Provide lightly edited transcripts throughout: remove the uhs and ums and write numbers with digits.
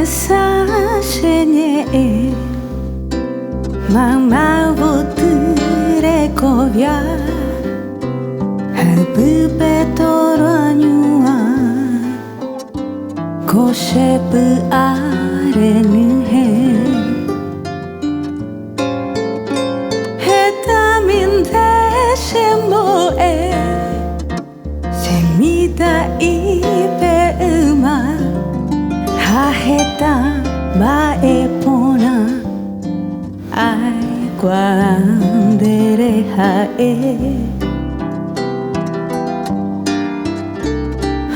Sasenye Mama vutre kovia Habu betoranyua Koshepu arenu he Hetamin shemo e Semita ipe uma Haheta bae pona Ai quandere hae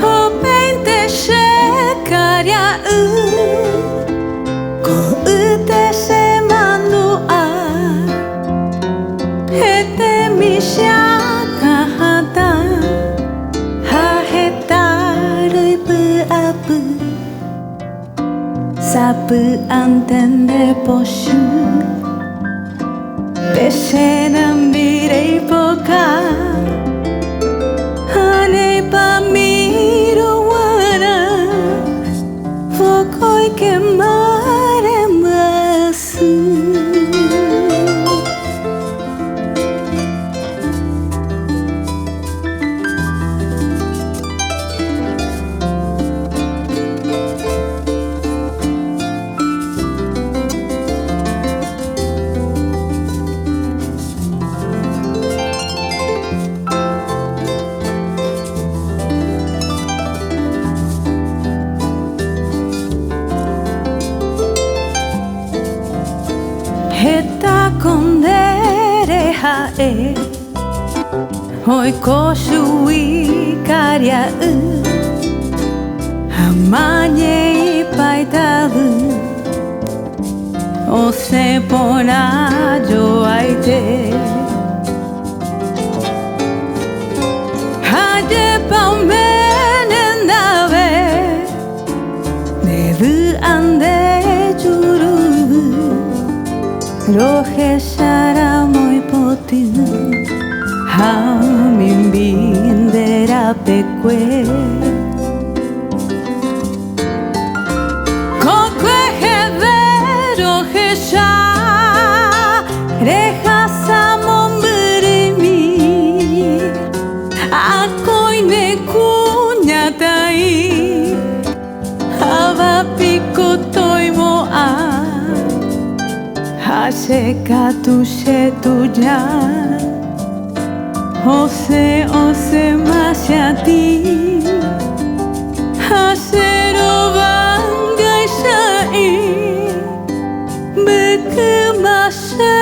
Hopente shekaria Ko ute se manua Hete mishaka hata Haheta ruipu apu Sapu antende poshu Pesenam birei poka Hane pamiro wana Vokoi ke mare masu Heta kondere hae Hoi koshui karia Hamanye ipai tabu Ose pona jo aite Hade paumene nave Nevu ande juru Rohe shara moi potu Hamin bindera peque Kokwe heve rohe sha Reha samon burimi Akoi ne kunyatai Hava piko toimo a Hasheka tushe tuja Ose mashati Hashero vangai shai Beku mashe